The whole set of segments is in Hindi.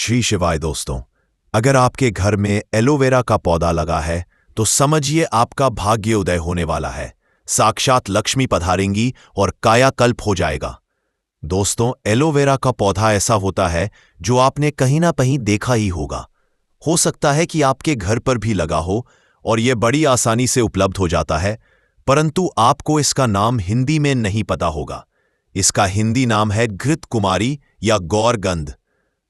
श्री शिवाय दोस्तों, अगर आपके घर में एलोवेरा का पौधा लगा है तो समझिए आपका भाग्य उदय होने वाला है। साक्षात लक्ष्मी पधारेंगी और कायाकल्प हो जाएगा। दोस्तों, एलोवेरा का पौधा ऐसा होता है जो आपने कहीं ना कहीं देखा ही होगा। हो सकता है कि आपके घर पर भी लगा हो और यह बड़ी आसानी से उपलब्ध हो जाता है, परंतु आपको इसका नाम हिंदी में नहीं पता होगा। इसका हिंदी नाम है घृत कुमारी या गौरगंध।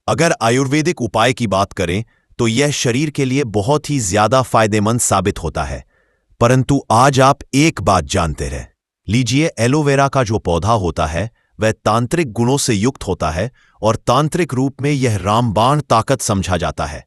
अगर आयुर्वेदिक उपाय की बात करें तो यह शरीर के लिए बहुत ही ज्यादा फायदेमंद साबित होता है। परंतु आज आप एक बात जानते रहे लीजिए, एलोवेरा का जो पौधा होता है वह तांत्रिक गुणों से युक्त होता है और तांत्रिक रूप में यह रामबाण ताकत समझा जाता है।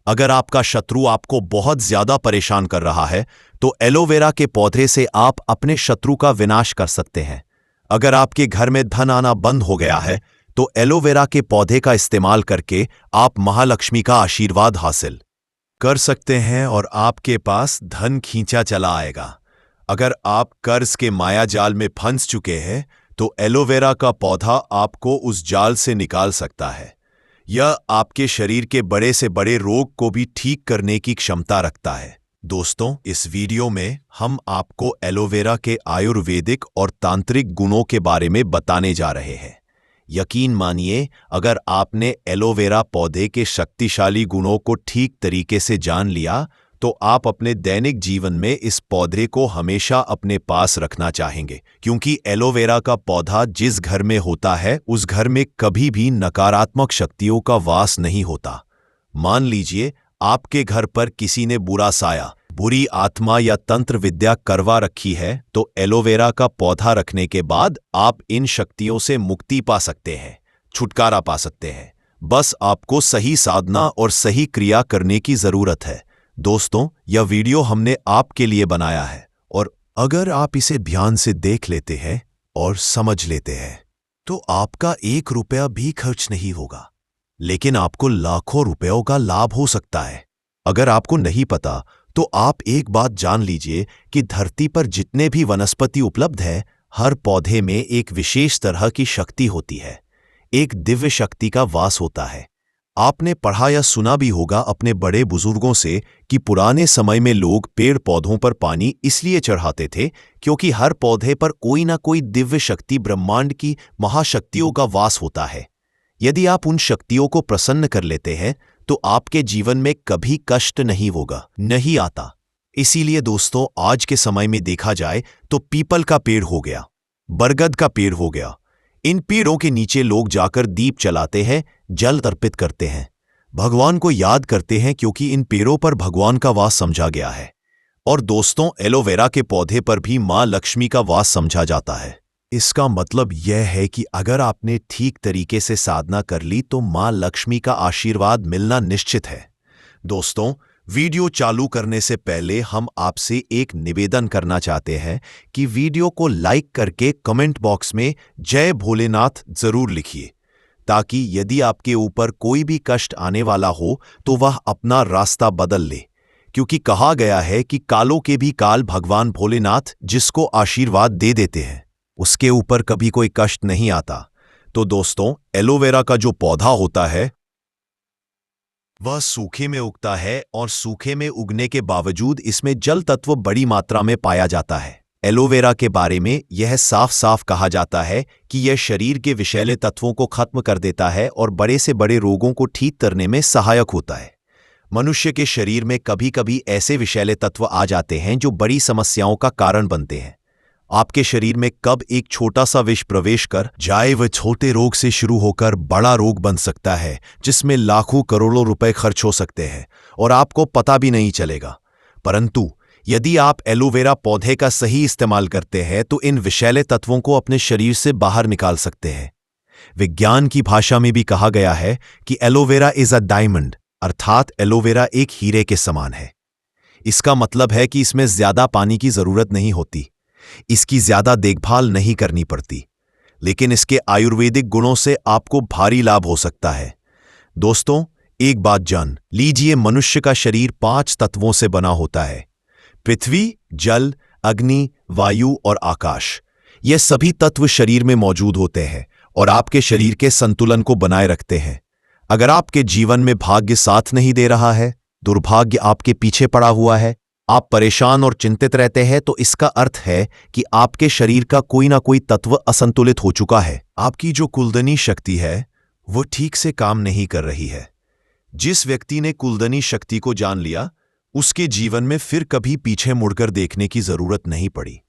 अगर आपका शत्रु आपको बहुत ज्यादा परेशान कर रहा है तो एलोवेरा के पौधे से आप अपने शत्रु का विनाश कर सकते हैं। अगर आपके घर में धन आना बंद हो गया है तो एलोवेरा के पौधे का इस्तेमाल करके आप महालक्ष्मी का आशीर्वाद हासिल कर सकते हैं और आपके पास धन खींचा चला आएगा। अगर आप कर्ज के माया जाल में फंस चुके हैं तो एलोवेरा का पौधा आपको उस जाल से निकाल सकता है। यह आपके शरीर के बड़े से बड़े रोग को भी ठीक करने की क्षमता रखता है। दोस्तों, इस वीडियो में हम आपको एलोवेरा के आयुर्वेदिक और तांत्रिक गुणों के बारे में बताने जा रहे हैं। यकीन मानिए, अगर आपने एलोवेरा पौधे के शक्तिशाली गुणों को ठीक तरीके से जान लिया तो आप अपने दैनिक जीवन में इस पौधे को हमेशा अपने पास रखना चाहेंगे, क्योंकि एलोवेरा का पौधा जिस घर में होता है उस घर में कभी भी नकारात्मक शक्तियों का वास नहीं होता। मान लीजिए आपके घर पर किसी ने बुरा साया, बुरी आत्मा या तंत्र विद्या करवा रखी है तो एलोवेरा का पौधा रखने के बाद आप इन शक्तियों से मुक्ति पा सकते हैं, छुटकारा पा सकते हैं। बस आपको सही साधना और सही क्रिया करने की जरूरत है। दोस्तों, यह वीडियो हमने आपके लिए बनाया है और अगर आप इसे ध्यान से देख लेते हैं और समझ लेते हैं तो आपका 1 रुपया भी खर्च नहीं होगा, लेकिन आपको लाखों रुपयों का लाभ हो सकता है। अगर आपको नहीं पता तो आप एक बात जान लीजिए कि धरती पर जितने भी वनस्पति उपलब्ध है, हर पौधे में एक विशेष तरह की शक्ति होती है, एक दिव्य शक्ति का वास होता है। आपने पढ़ा या सुना भी होगा अपने बड़े बुजुर्गों से कि पुराने समय में लोग पेड़ पौधों पर पानी इसलिए चढ़ाते थे क्योंकि हर पौधे पर कोई ना कोई दिव्य शक्ति, ब्रह्मांड की महाशक्तियों का वास होता है। यदि आप उन शक्तियों को प्रसन्न कर लेते हैं तो आपके जीवन में कभी कष्ट नहीं होगा, नहीं आता। इसीलिए दोस्तों, आज के समय में देखा जाए तो पीपल का पेड़ हो गया, बरगद का पेड़ हो गया, इन पेड़ों के नीचे लोग जाकर दीप जलाते हैं, जल अर्पित करते हैं, भगवान को याद करते हैं, क्योंकि इन पेड़ों पर भगवान का वास समझा गया है। और दोस्तों, एलोवेरा के पौधे पर भी मां लक्ष्मी का वास समझा जाता है। इसका मतलब यह है कि अगर आपने ठीक तरीके से साधना कर ली तो मां लक्ष्मी का आशीर्वाद मिलना निश्चित है। दोस्तों, वीडियो चालू करने से पहले हम आपसे एक निवेदन करना चाहते हैं कि वीडियो को लाइक करके कमेंट बॉक्स में जय भोलेनाथ जरूर लिखिए, ताकि यदि आपके ऊपर कोई भी कष्ट आने वाला हो तो वह अपना रास्ता बदल ले, क्योंकि कहा गया है कि कालों के भी काल भगवान भोलेनाथ जिसको आशीर्वाद दे देते हैं उसके ऊपर कभी कोई कष्ट नहीं आता। तो दोस्तों, एलोवेरा का जो पौधा होता है वह सूखे में उगता है और सूखे में उगने के बावजूद इसमें जल तत्व बड़ी मात्रा में पाया जाता है। एलोवेरा के बारे में यह साफ साफ कहा जाता है कि यह शरीर के विषैले तत्वों को खत्म कर देता है और बड़े से बड़े रोगों को ठीक करने में सहायक होता है। मनुष्य के शरीर में कभी कभी ऐसे विषैले तत्व आ जाते हैं जो बड़ी समस्याओं का कारण बनते हैं। आपके शरीर में कब एक छोटा सा विष प्रवेश कर जाए वह छोटे रोग से शुरू होकर बड़ा रोग बन सकता है, जिसमें लाखों करोड़ों रुपए खर्च हो सकते हैं और आपको पता भी नहीं चलेगा। परंतु यदि आप एलोवेरा पौधे का सही इस्तेमाल करते हैं तो इन विषैले तत्वों को अपने शरीर से बाहर निकाल सकते हैं। विज्ञान की भाषा में भी कहा गया है कि एलोवेरा इज अ डायमंड, अर्थात एलोवेरा एक हीरे के समान है। इसका मतलब है कि इसमें ज्यादा पानी की जरूरत नहीं होती, इसकी ज्यादा देखभाल नहीं करनी पड़ती, लेकिन इसके आयुर्वेदिक गुणों से आपको भारी लाभ हो सकता है। दोस्तों, एक बात जान लीजिए, मनुष्य का शरीर 5 तत्वों से बना होता है: पृथ्वी, जल, अग्नि, वायु और आकाश। ये सभी तत्व शरीर में मौजूद होते हैं और आपके शरीर के संतुलन को बनाए रखते हैं। अगर आपके जीवन में भाग्य साथ नहीं दे रहा है, दुर्भाग्य आपके पीछे पड़ा हुआ है, आप परेशान और चिंतित रहते हैं, तो इसका अर्थ है कि आपके शरीर का कोई ना कोई तत्व असंतुलित हो चुका है। आपकी जो कुंडली शक्ति है वो ठीक से काम नहीं कर रही है। जिस व्यक्ति ने कुंडली शक्ति को जान लिया, उसके जीवन में फिर कभी पीछे मुड़कर देखने की जरूरत नहीं पड़ी।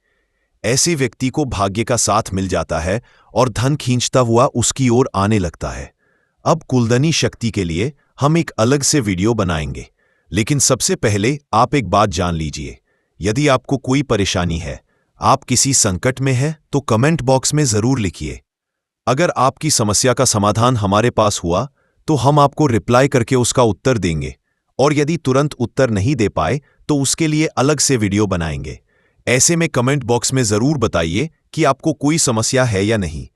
ऐसे व्यक्ति को भाग्य का साथ मिल जाता है और धन खींचता हुआ उसकी ओर आने लगता है। अब कुंडली शक्ति के लिए हम एक अलग से वीडियो बनाएंगे, लेकिन सबसे पहले आप एक बात जान लीजिए। यदि आपको कोई परेशानी है, आप किसी संकट में हैं, तो कमेंट बॉक्स में जरूर लिखिए। अगर आपकी समस्या का समाधान हमारे पास हुआ तो हम आपको रिप्लाई करके उसका उत्तर देंगे, और यदि तुरंत उत्तर नहीं दे पाए तो उसके लिए अलग से वीडियो बनाएंगे। ऐसे में कमेंट बॉक्स में जरूर बताइए कि आपको कोई समस्या है या नहीं।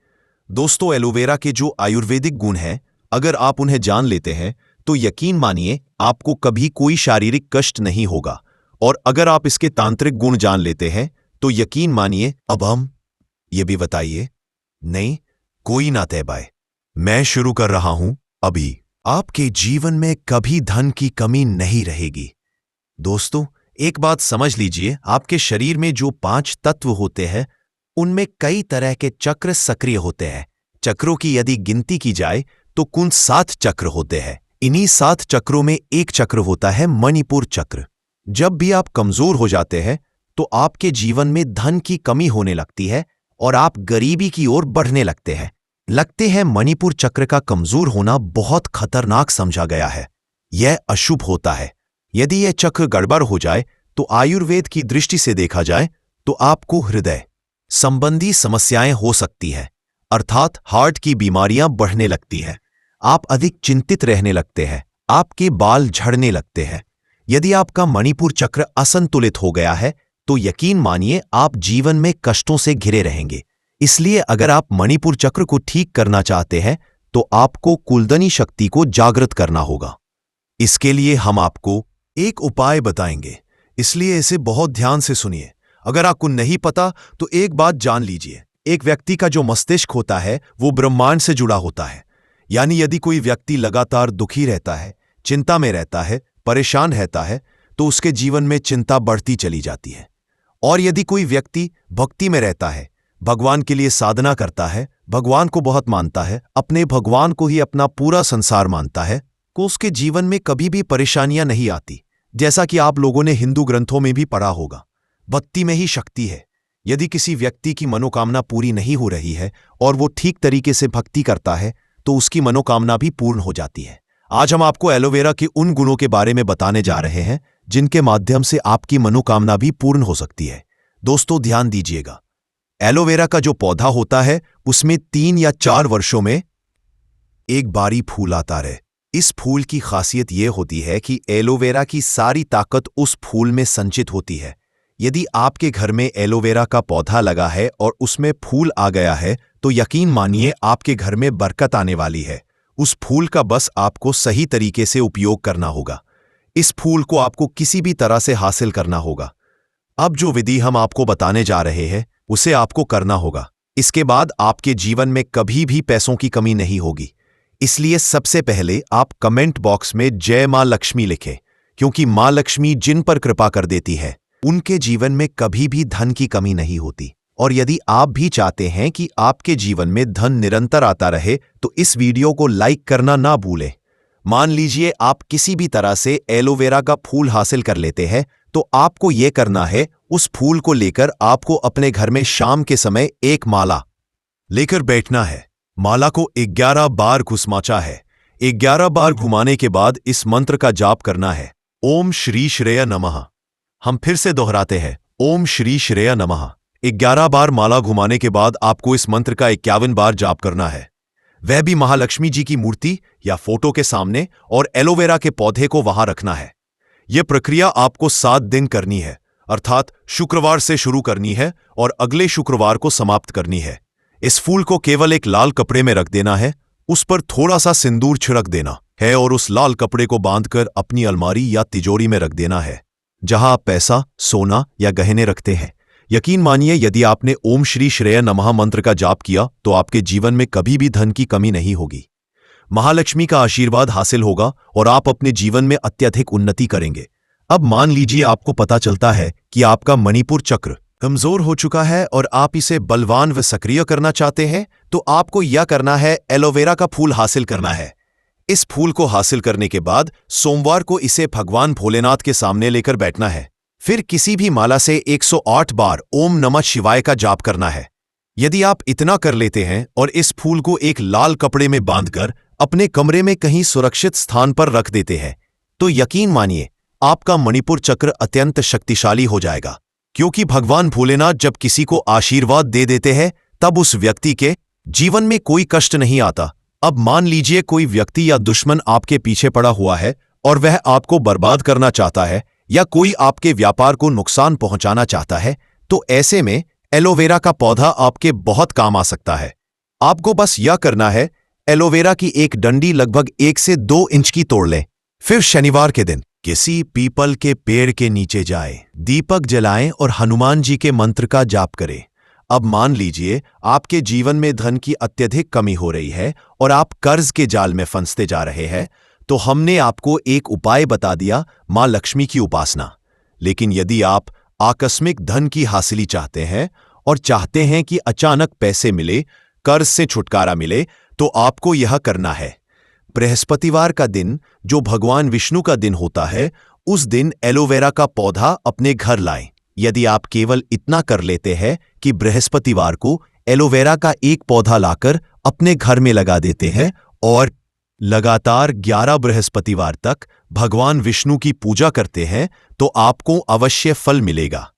दोस्तों, एलोवेरा के जो आयुर्वेदिक गुण हैं, अगर आप उन्हें जान लेते हैं तो यकीन मानिए आपको कभी कोई शारीरिक कष्ट नहीं होगा। और अगर आप इसके तांत्रिक गुण जान लेते हैं तो यकीन मानिए, अब हम ये भी बताइए, नहीं कोई ना तैबाए, मैं शुरू कर रहा हूं अभी। आपके जीवन में कभी धन की कमी नहीं रहेगी। दोस्तों, एक बात समझ लीजिए, आपके शरीर में जो 5 तत्व होते हैं उनमें कई तरह के चक्र सक्रिय होते हैं। चक्रों की यदि गिनती की जाए तो कुल 7 चक्र होते हैं। इन्हीं 7 चक्रों में एक चक्र होता है मणिपुर चक्र। जब भी आप कमजोर हो जाते हैं तो आपके जीवन में धन की कमी होने लगती है और आप गरीबी की ओर बढ़ने लगते हैं। मणिपुर चक्र का कमजोर होना बहुत खतरनाक समझा गया है। यह अशुभ होता है। यदि यह चक्र गड़बड़ हो जाए तो आयुर्वेद की दृष्टि से देखा जाए तो आपको हृदय संबंधी समस्याएं हो सकती है, अर्थात हार्ट की बीमारियां बढ़ने लगती हैं। आप अधिक चिंतित रहने लगते हैं, आपके बाल झड़ने लगते हैं। यदि आपका मणिपुर चक्र असंतुलित हो गया है तो यकीन मानिए आप जीवन में कष्टों से घिरे रहेंगे। इसलिए अगर आप मणिपुर चक्र को ठीक करना चाहते हैं तो आपको कुंडली शक्ति को जागृत करना होगा। इसके लिए हम आपको एक उपाय बताएंगे, इसलिए इसे बहुत ध्यान से सुनिए। अगर आपको नहीं पता तो एक बात जान लीजिए, एक व्यक्ति का जो मस्तिष्क होता है वो ब्रह्मांड से जुड़ा होता है। यानी यदि कोई व्यक्ति लगातार दुखी रहता है, चिंता में रहता है, परेशान रहता है, तो उसके जीवन में चिंता बढ़ती चली जाती है। और यदि कोई व्यक्ति भक्ति में रहता है, भगवान के लिए साधना करता है, भगवान को बहुत मानता है, अपने भगवान को ही अपना पूरा संसार मानता है, तो उसके जीवन में कभी भी परेशानियां नहीं आती। जैसा कि आप लोगों ने हिंदू ग्रंथों में भी पढ़ा होगा, भक्ति में ही शक्ति है। यदि किसी व्यक्ति की मनोकामना पूरी नहीं हो रही है और वो ठीक तरीके से भक्ति करता है तो उसकी मनोकामना भी पूर्ण हो जाती है। आज हम आपको एलोवेरा के उन गुणों के बारे में बताने जा रहे हैं जिनके माध्यम से आपकी मनोकामना भी पूर्ण हो सकती है। दोस्तों, ध्यान दीजिएगा, एलोवेरा का जो पौधा होता है उसमें 3 या 4 वर्षों में एक बारी फूल आता रहे। इस फूल की खासियत यह होती है कि एलोवेरा की सारी ताकत उस फूल में संचित होती है। यदि आपके घर में एलोवेरा का पौधा लगा है और उसमें फूल आ गया है तो यकीन मानिए आपके घर में बरकत आने वाली है। उस फूल का बस आपको सही तरीके से उपयोग करना होगा। इस फूल को आपको किसी भी तरह से हासिल करना होगा। अब जो विधि हम आपको बताने जा रहे हैं उसे आपको करना होगा। इसके बाद आपके जीवन में कभी भी पैसों की कमी नहीं होगी। इसलिए सबसे पहले आप कमेंट बॉक्स में जय मां लक्ष्मी लिखें, क्योंकि मां लक्ष्मी जिन पर कृपा कर देती है उनके जीवन में कभी भी धन की कमी नहीं होती। और यदि आप भी चाहते हैं कि आपके जीवन में धन निरंतर आता रहे तो इस वीडियो को लाइक करना ना भूलें। मान लीजिए आप किसी भी तरह से एलोवेरा का फूल हासिल कर लेते हैं तो आपको यह करना है, उस फूल को लेकर आपको अपने घर में शाम के समय एक माला लेकर बैठना है। माला को 11 बार घुमाना है। 11 बार घुमाने के बाद इस मंत्र का जाप करना है, ओम श्री श्रेय नमः। हम फिर से दोहराते हैं, ओम श्री श्रेय नमः। 11 बार माला घुमाने के बाद आपको इस मंत्र का 51 बार जाप करना है, वह भी महालक्ष्मी जी की मूर्ति या फोटो के सामने, और एलोवेरा के पौधे को वहां रखना है। यह प्रक्रिया आपको 7 दिन करनी है, अर्थात शुक्रवार से शुरू करनी है और अगले शुक्रवार को समाप्त करनी है। इस फूल को केवल एक लाल कपड़े में रख देना है, उस पर थोड़ा सा सिंदूर छिड़क देना है और उस लाल कपड़े को बांधकर अपनी अलमारी या तिजोरी में रख देना है, जहां आप पैसा, सोना या गहने रखते हैं। यकीन मानिए यदि आपने ओम श्री श्रेय नमः मंत्र का जाप किया तो आपके जीवन में कभी भी धन की कमी नहीं होगी। महालक्ष्मी का आशीर्वाद हासिल होगा और आप अपने जीवन में अत्यधिक उन्नति करेंगे। अब मान लीजिए आपको पता चलता है कि आपका मणिपुर चक्र कमजोर हो चुका है और आप इसे बलवान व सक्रिय करना चाहते हैं, तो आपको यह करना है, एलोवेरा का फूल हासिल करना है। इस फूल को हासिल करने के बाद सोमवार को इसे भगवान भोलेनाथ के सामने लेकर बैठना है। फिर किसी भी माला से 108 बार ओम नमः शिवाय का जाप करना है। यदि आप इतना कर लेते हैं और इस फूल को एक लाल कपड़े में बांधकर अपने कमरे में कहीं सुरक्षित स्थान पर रख देते हैं, तो यकीन मानिए आपका मणिपुर चक्र अत्यंत शक्तिशाली हो जाएगा। क्योंकि भगवान भोलेनाथ जब किसी को आशीर्वाद दे देते हैं तब उस व्यक्ति के जीवन में कोई कष्ट नहीं आता। अब मान लीजिए कोई व्यक्ति या दुश्मन आपके पीछे पड़ा हुआ है और वह आपको बर्बाद करना चाहता है या कोई आपके व्यापार को नुकसान पहुंचाना चाहता है, तो ऐसे में एलोवेरा का पौधा आपके बहुत काम आ सकता है। आपको बस यह करना है, एलोवेरा की एक डंडी लगभग 1 से 2 इंच की तोड़ लें। फिर शनिवार के दिन किसी पीपल के पेड़ के नीचे जाएं, दीपक जलाएं और हनुमान जी के मंत्र का जाप करें। अब मान लीजिए आपके जीवन में धन की अत्यधिक कमी हो रही है और आप कर्ज के जाल में फंसते जा रहे हैं, तो हमने आपको एक उपाय बता दिया, मां लक्ष्मी की उपासना। लेकिन यदि आप आकस्मिक धन की हासिली चाहते हैं और चाहते हैं कि अचानक पैसे मिले, कर्ज से छुटकारा मिले, तो आपको यह करना है। बृहस्पतिवार का दिन, जो भगवान विष्णु का दिन होता है, उस दिन एलोवेरा का पौधा अपने घर लाएं। यदि आप केवल इतना कर लेते हैं कि बृहस्पतिवार को एलोवेरा का एक पौधा लाकर अपने घर में लगा देते हैं और लगातार 11 बृहस्पतिवार तक भगवान विष्णु की पूजा करते हैं, तो आपको अवश्य फल मिलेगा।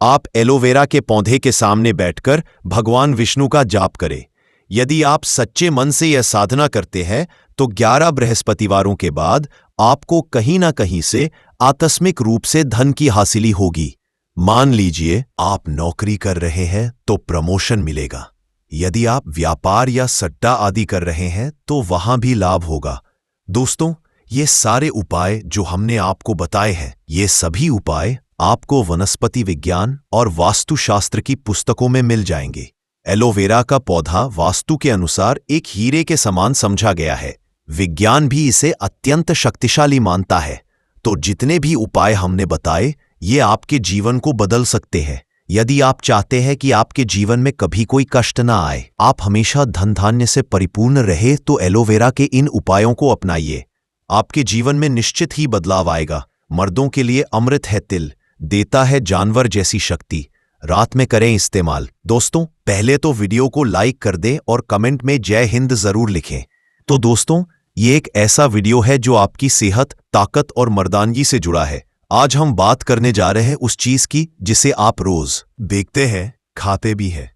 आप एलोवेरा के पौधे के सामने बैठकर भगवान विष्णु का जाप करें। यदि आप सच्चे मन से यह साधना करते हैं, तो 11 बृहस्पतिवारों के बाद आपको कहीं ना कहीं से आकस्मिक रूप से धन की हासिली होगी। मान लीजिए आप नौकरी कर रहे हैं तो प्रमोशन मिलेगा। यदि आप व्यापार या सट्टा आदि कर रहे हैं तो वहां भी लाभ होगा। दोस्तों, ये सारे उपाय जो हमने आपको बताए हैं, ये सभी उपाय आपको वनस्पति विज्ञान और वास्तुशास्त्र की पुस्तकों में मिल जाएंगे। एलोवेरा का पौधा वास्तु के अनुसार एक हीरे के समान समझा गया है। विज्ञान भी इसे अत्यंत शक्तिशाली मानता है। तो जितने भी उपाय हमने बताए, ये आपके जीवन को बदल सकते हैं। यदि आप चाहते हैं कि आपके जीवन में कभी कोई कष्ट ना आए, आप हमेशा धन धान्य से परिपूर्ण रहे, तो एलोवेरा के इन उपायों को अपनाइए। आपके जीवन में निश्चित ही बदलाव आएगा। मर्दों के लिए अमृत है तिल, देता है जानवर जैसी शक्ति। रात में करें इस्तेमाल। दोस्तों, पहले तो वीडियो को लाइक कर दें और कमेंट में जय हिंद जरूर लिखें। तो दोस्तों, ये एक ऐसा वीडियो है जो आपकी सेहत, ताकत और मर्दानगी से जुड़ा है। आज हम बात करने जा रहे हैं उस चीज की जिसे आप रोज देखते हैं, खाते भी हैं,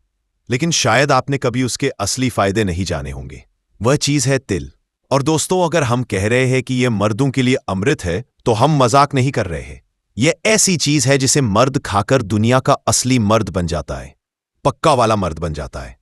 लेकिन शायद आपने कभी उसके असली फायदे नहीं जाने होंगे। वह चीज है तिल। और दोस्तों, अगर हम कह रहे हैं कि यह मर्दों के लिए अमृत है, तो हम मजाक नहीं कर रहे हैं। यह ऐसी चीज है जिसे मर्द खाकर दुनिया का असली मर्द बन जाता है, पक्का वाला मर्द बन जाता है।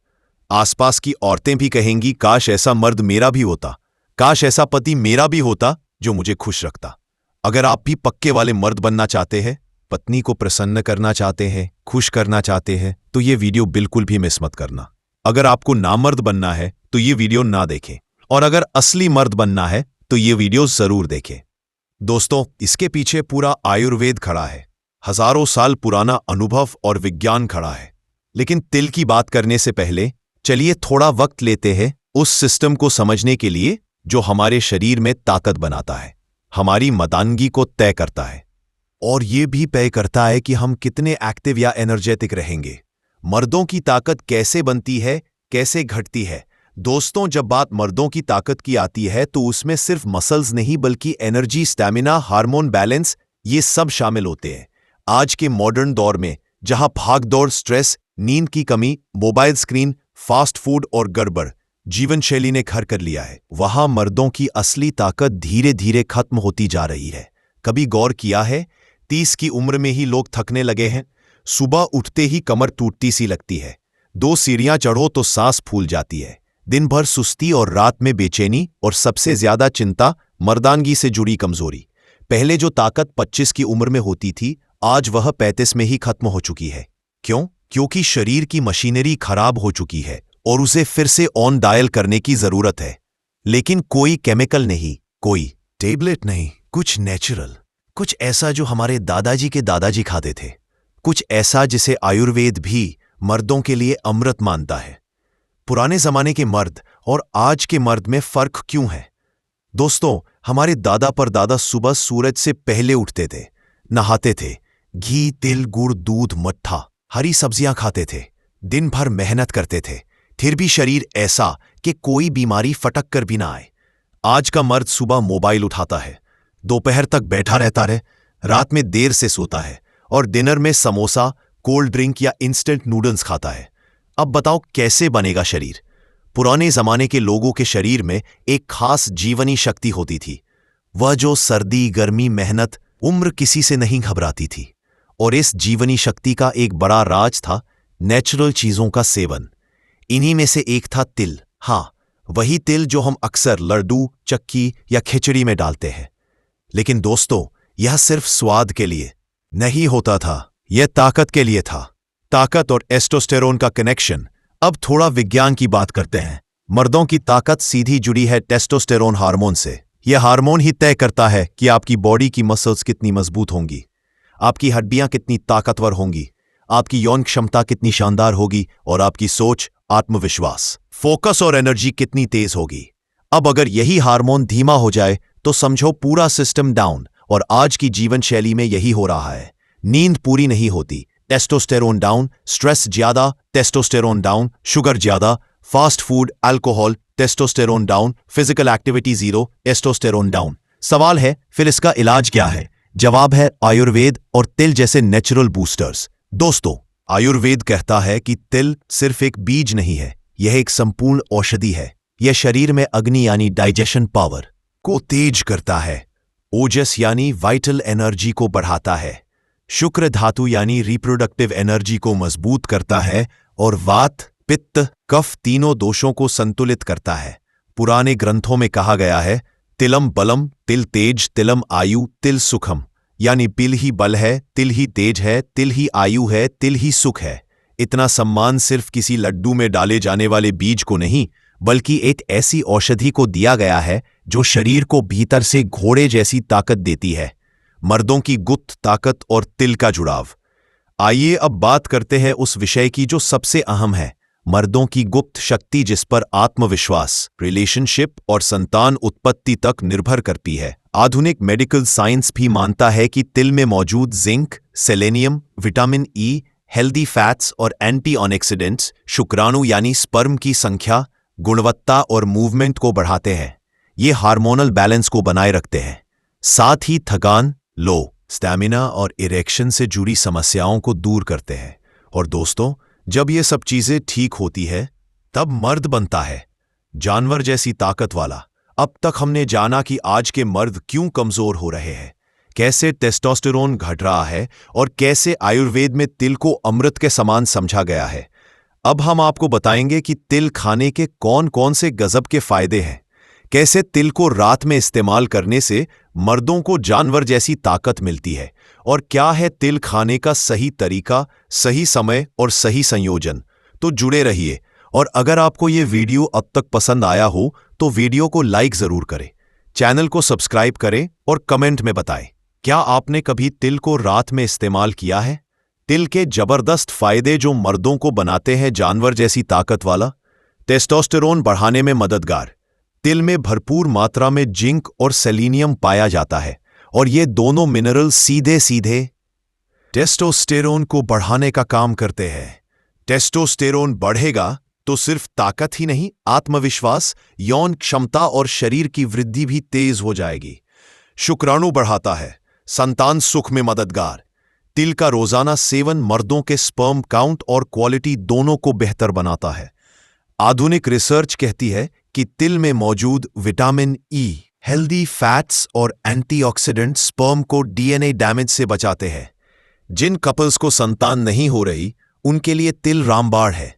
आसपास की औरतें भी कहेंगी, काश ऐसा मर्द मेरा भी होता, काश ऐसा पति मेरा भी होता जो मुझे खुश रखता। अगर आप भी पक्के वाले मर्द बनना चाहते हैं, पत्नी को प्रसन्न करना चाहते हैं, खुश करना चाहते हैं, तो ये वीडियो बिल्कुल भी मिस मत करना। अगर आपको नामर्द बनना है तो ये वीडियो ना देखें, और अगर असली मर्द बनना है तो ये वीडियो जरूर देखें। दोस्तों, इसके पीछे पूरा आयुर्वेद खड़ा है, हजारों साल पुराना अनुभव और विज्ञान खड़ा है। लेकिन तिल की बात करने से पहले चलिए थोड़ा वक्त लेते हैं उस सिस्टम को समझने के लिए जो हमारे शरीर में ताकत बनाता है, हमारी मर्दानगी को तय करता है, और ये भी तय करता है कि हम कितने एक्टिव या एनर्जेटिक रहेंगे। मर्दों की ताकत कैसे बनती है, कैसे घटती है? दोस्तों, जब बात मर्दों की ताकत की आती है तो उसमें सिर्फ मसल्स नहीं बल्कि एनर्जी, स्टैमिना, हार्मोन बैलेंस, ये सब शामिल होते हैं। आज के मॉडर्न दौर में जहां भागदौड़, स्ट्रेस, नींद की कमी, मोबाइल स्क्रीन, फास्ट फूड और गड़बड़ जीवन शैली ने घर कर लिया है, वहां मर्दों की असली ताकत धीरे धीरे खत्म होती जा रही है। कभी गौर किया है, 30 की उम्र में ही लोग थकने लगे हैं। सुबह उठते ही कमर टूटती सी लगती है, 2 सीढ़ियां चढ़ो तो सांस फूल जाती है, दिन भर सुस्ती और रात में बेचैनी, और सबसे ज्यादा चिंता मर्दानगी से जुड़ी कमजोरी। पहले जो ताकत 25 की उम्र में होती थी, आज वह 35 में ही खत्म हो चुकी है। क्यों? क्योंकि शरीर की मशीनरी खराब हो चुकी है और उसे फिर से ऑन डायल करने की जरूरत है। लेकिन कोई केमिकल नहीं, कोई टेबलेट नहीं, कुछ नेचुरल, कुछ ऐसा जो हमारे दादाजी के दादाजी खाते थे, कुछ ऐसा जिसे आयुर्वेद भी मर्दों के लिए अमृत मानता है। पुराने जमाने के मर्द और आज के मर्द में फर्क क्यों है? दोस्तों, हमारे दादा परदादा सुबह सूरज से पहले उठते थे, नहाते थे, घी, तिल, गुड़, दूध, मट्ठा, हरी सब्जियां खाते थे, दिन भर मेहनत करते थे, फिर भी शरीर ऐसा कि कोई बीमारी फटक कर भी ना आए। आज का मर्द सुबह मोबाइल उठाता है, दोपहर तक बैठा रहता है, रात में देर से सोता है और डिनर में समोसा, कोल्ड ड्रिंक या इंस्टेंट नूडल्स खाता है। अब बताओ कैसे बनेगा शरीर? पुराने जमाने के लोगों के शरीर में एक खास जीवनी शक्ति होती थी, वह जो सर्दी, गर्मी, मेहनत, उम्र किसी से नहीं घबराती थी। और इस जीवनी शक्ति का एक बड़ा राज था नेचुरल चीजों का सेवन। इन्हीं में से एक था तिल। हाँ, वही तिल जो हम अक्सर लड्डू, चक्की या खिचड़ी में डालते हैं। लेकिन दोस्तों, यह सिर्फ स्वाद के लिए नहीं होता था, यह ताकत के लिए था। ताकत और टेस्टोस्टेरोन का कनेक्शन। अब थोड़ा विज्ञान की बात करते हैं। मर्दों की ताकत सीधी जुड़ी है टेस्टोस्टेरोन हार्मोन से। यह हार्मोन ही तय करता है कि आपकी बॉडी की मसल्स कितनी मजबूत होंगी, आपकी हड्डियां कितनी ताकतवर होंगी, आपकी यौन क्षमता कितनी शानदार होगी और आपकी सोच, आत्मविश्वास, फोकस और एनर्जी कितनी तेज होगी। अब अगर यही हार्मोन धीमा हो जाए तो समझो पूरा सिस्टम डाउन। और आज की जीवन शैली में यही हो रहा है। नींद पूरी नहीं होती, टेस्टोस्टेरोन डाउन, स्ट्रेस ज्यादा, टेस्टोस्टेरोन डाउन, शुगर ज्यादा, fast food, alcohol, testosterone down, physical activity zero, testosterone down. सवाल है, फिर इसका इलाज क्या है? जवाब है आयुर्वेद और तिल जैसे नेचुरल बूस्टर्स। दोस्तों, आयुर्वेद कहता है कि तिल सिर्फ एक बीज नहीं है, यह एक संपूर्ण औषधि है। यह शरीर में अग्नि यानी डाइजेशन पावर को तेज करता है, ओजस यानी वाइटल एनर्जी को बढ़ाता है, शुक्र धातु यानी रिप्रोडक्टिव एनर्जी को मजबूत करता है और वात, पित्त, कफ तीनों दोषों को संतुलित करता है। पुराने ग्रंथों में कहा गया है, तिलम बलम, तिल तेज, तिलम आयु, तिल सुखम, यानी तिल ही बल है, तिल ही तेज है, तिल ही आयु है, तिल ही सुख है। इतना सम्मान सिर्फ किसी लड्डू में डाले जाने वाले बीज को नहीं, बल्कि एक ऐसी औषधि को दिया गया है जो शरीर को भीतर से घोड़े जैसी ताकत देती है। मर्दों की गुप्त ताकत और तिल का जुड़ाव। आइए अब बात करते हैं उस विषय की जो सबसे अहम है, मर्दों की गुप्त शक्ति जिस पर आत्मविश्वास, रिलेशनशिप और संतान उत्पत्ति तक निर्भर करती है। आधुनिक मेडिकल साइंस भी मानता है कि तिल में मौजूद zinc, selenium, vitamin E, healthy fats और एंटीऑक्सीडेंट्स शुक्राणु यानी स्पर्म की संख्या, गुणवत्ता और मूवमेंट को बढ़ाते हैं। ये हार्मोनल बैलेंस को बनाए रखते हैं, साथ ही थकान, लो स्टैमिना और इरेक्शन से जुड़ी समस्याओं को दूर करते हैं। और दोस्तों, जब ये सब चीजें ठीक होती है तब मर्द बनता है जानवर जैसी ताकत वाला। अब तक हमने जाना कि आज के मर्द क्यों कमजोर हो रहे हैं, कैसे टेस्टोस्टेरोन घट रहा है और कैसे आयुर्वेद में तिल को अमृत के समान समझा गया है। अब हम आपको बताएंगे कि तिल खाने के कौन कौन से गजब के फायदे हैं, कैसे तिल को रात में इस्तेमाल करने से मर्दों को जानवर जैसी ताकत मिलती है, और क्या है तिल खाने का सही तरीका, सही समय और सही संयोजन। तो जुड़े रहिए। और अगर आपको ये वीडियो अब तक पसंद आया हो तो वीडियो को लाइक जरूर करें, चैनल को सब्सक्राइब करें और कमेंट में बताएं, क्या आपने कभी तिल को रात में इस्तेमाल किया है? तिल के जबरदस्त फायदे जो मर्दों को बनाते हैं जानवर जैसी ताकत वाला। टेस्टोस्टेरोन बढ़ाने में मददगार। तिल में भरपूर मात्रा में जिंक और सेलेनियम पाया जाता है और ये दोनों मिनरल सीधे सीधे टेस्टोस्टेरोन को बढ़ाने का काम करते हैं। टेस्टोस्टेरोन बढ़ेगा तो सिर्फ ताकत ही नहीं, आत्मविश्वास, यौन क्षमता और शरीर की वृद्धि भी तेज हो जाएगी। शुक्राणु बढ़ाता है, संतान सुख में मददगार। तिल का रोजाना सेवन मर्दों के स्पर्म काउंट और क्वालिटी दोनों को बेहतर बनाता है। आधुनिक रिसर्च कहती है कि तिल में मौजूद विटामिन ई, हेल्दी फैट्स और एंटीऑक्सीडेंट स्पर्म को डीएनए डैमेज से बचाते हैं। जिन कपल्स को संतान नहीं हो रही उनके लिए तिल रामबाण है।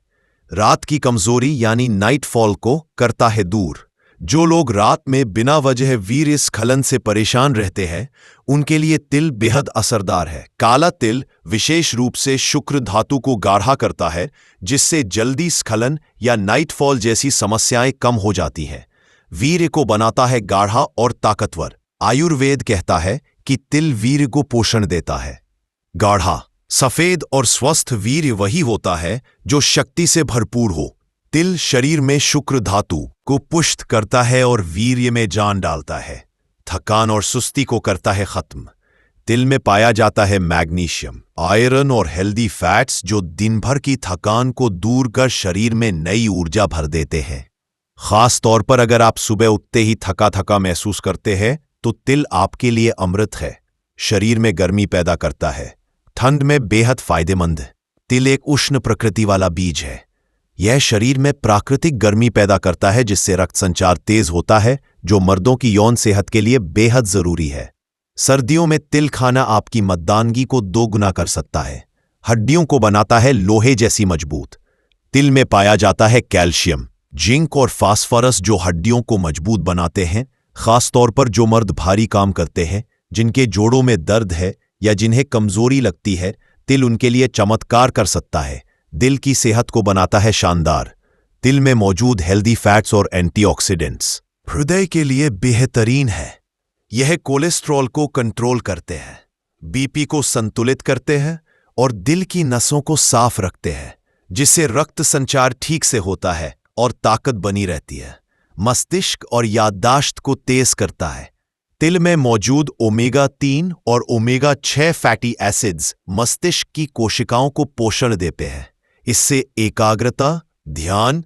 रात की कमजोरी यानी नाइटफॉल को करता है दूर। जो लोग रात में बिना वजह वीर्य स्खलन से परेशान रहते हैं उनके लिए तिल बेहद असरदार है। काला तिल विशेष रूप से शुक्र धातु को गाढ़ा करता है, जिससे जल्दी स्खलन या नाइटफॉल जैसी समस्याएं कम हो जाती हैं। वीर्य को बनाता है गाढ़ा और ताकतवर। आयुर्वेद कहता है कि तिल वीर्य को पोषण देता है। गाढ़ा, सफेद और स्वस्थ वीर्य वही होता है जो शक्ति से भरपूर हो। तिल शरीर में शुक्र धातु को पुष्ट करता है और वीर्य में जान डालता है। थकान और सुस्ती को करता है खत्म। तिल में पाया जाता है मैग्नीशियम, आयरन और हेल्दी फैट्स जो दिन भर की थकान को दूर कर शरीर में नई ऊर्जा भर देते हैं। खास तौर पर अगर आप सुबह उठते ही थका थका महसूस करते हैं तो तिल आपके लिए अमृत है। शरीर में गर्मी पैदा करता है, ठंड में बेहद फायदेमंद। तिल एक उष्ण प्रकृति वाला बीज है। यह शरीर में प्राकृतिक गर्मी पैदा करता है जिससे रक्त संचार तेज होता है, जो मर्दों की यौन सेहत के लिए बेहद जरूरी है। सर्दियों में तिल खाना आपकी मर्दानगी को दोगुना कर सकता है। हड्डियों को बनाता है लोहे जैसी मजबूत। तिल में पाया जाता है कैल्शियम, जिंक और फास्फोरस जो हड्डियों को मजबूत बनाते हैं। खास तौर पर जो मर्द भारी काम करते हैं, जिनके जोड़ों में दर्द है या जिन्हें कमजोरी लगती है, तिल उनके लिए चमत्कार कर सकता है। दिल की सेहत को बनाता है शानदार। तिल में मौजूद हेल्दी फैट्स और एंटीऑक्सीडेंट्स हृदय के लिए बेहतरीन है। यह कोलेस्ट्रॉल को कंट्रोल करते हैं, बीपी को संतुलित करते हैं और दिल की नसों को साफ रखते हैं, जिससे रक्त संचार ठीक से होता है और ताकत बनी रहती है। मस्तिष्क और याददाश्त को तेज करता है। तिल में मौजूद ओमेगा 3 और ओमेगा 6 फैटी एसिड्स मस्तिष्क की कोशिकाओं को पोषण देते हैं। इससे एकाग्रता, ध्यान,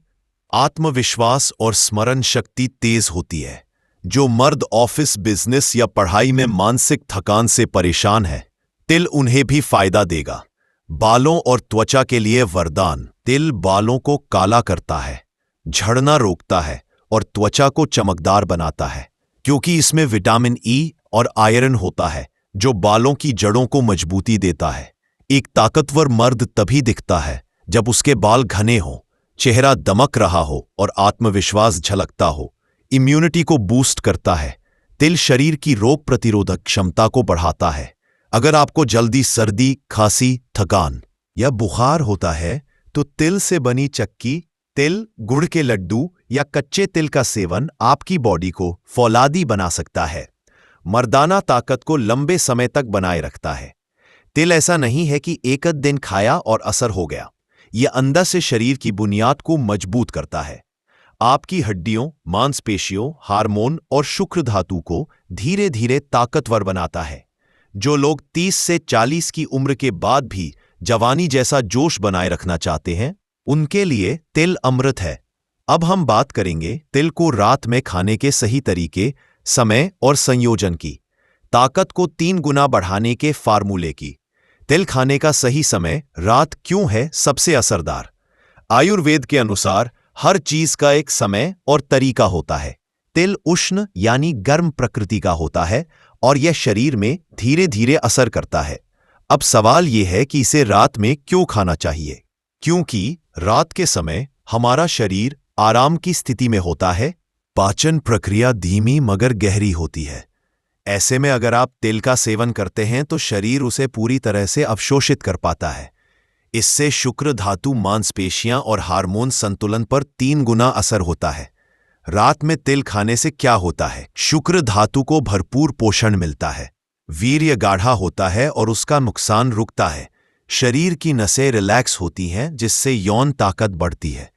आत्मविश्वास और स्मरण शक्ति तेज होती है। जो मर्द ऑफिस, बिजनेस या पढ़ाई में मानसिक थकान से परेशान है, तिल उन्हें भी फायदा देगा। बालों और त्वचा के लिए वरदान। तिल बालों को काला करता है, झड़ना रोकता है और त्वचा को चमकदार बनाता है, क्योंकि इसमें विटामिन ई और आयरन होता है जो बालों की जड़ों को मजबूती देता है। एक ताकतवर मर्द तभी दिखता है जब उसके बाल घने हों, चेहरा दमक रहा हो और आत्मविश्वास झलकता हो। इम्यूनिटी को बूस्ट करता है। तिल शरीर की रोग प्रतिरोधक क्षमता को बढ़ाता है। अगर आपको जल्दी सर्दी, खांसी, थकान या बुखार होता है तो तिल से बनी चक्की, तिल, गुड़ के लड्डू या कच्चे तिल का सेवन आपकी बॉडी को फौलादी बना सकता है। मर्दाना ताकत को लंबे समय तक बनाए रखता है। तिल ऐसा नहीं है कि एक दिन खाया और असर हो गया। यह अंदर से शरीर की बुनियाद को मजबूत करता है। आपकी हड्डियों, मांसपेशियों, हार्मोन और शुक्र धातु को धीरे धीरे ताकतवर बनाता है। जो लोग 30 से 40 की उम्र के बाद भी जवानी जैसा जोश बनाए रखना चाहते हैं, उनके लिए तिल अमृत है। अब हम बात करेंगे तिल को रात में खाने के सही तरीके, समय और संयोजन की। ताकत को 3 गुना बढ़ाने के फार्मूले की। तिल खाने का सही समय रात क्यों है सबसे असरदार? आयुर्वेद के अनुसार हर चीज का एक समय और तरीका होता है। तिल उष्ण यानी गर्म प्रकृति का होता है और यह शरीर में धीरे धीरे असर करता है। अब सवाल यह है कि इसे रात में क्यों खाना चाहिए? क्योंकि रात के समय हमारा शरीर आराम की स्थिति में होता है। पाचन प्रक्रिया धीमी मगर गहरी होती है। ऐसे में अगर आप तिल का सेवन करते हैं तो शरीर उसे पूरी तरह से अवशोषित कर पाता है। इससे शुक्र धातु, मांसपेशियां और हार्मोन संतुलन पर 3 गुना असर होता है। रात में तिल खाने से क्या होता है? शुक्र धातु को भरपूर पोषण मिलता है, वीर्य गाढ़ा होता है और उसका नुकसान रुकता है। शरीर की नसें रिलैक्स होती हैं जिससे यौन ताकत बढ़ती है।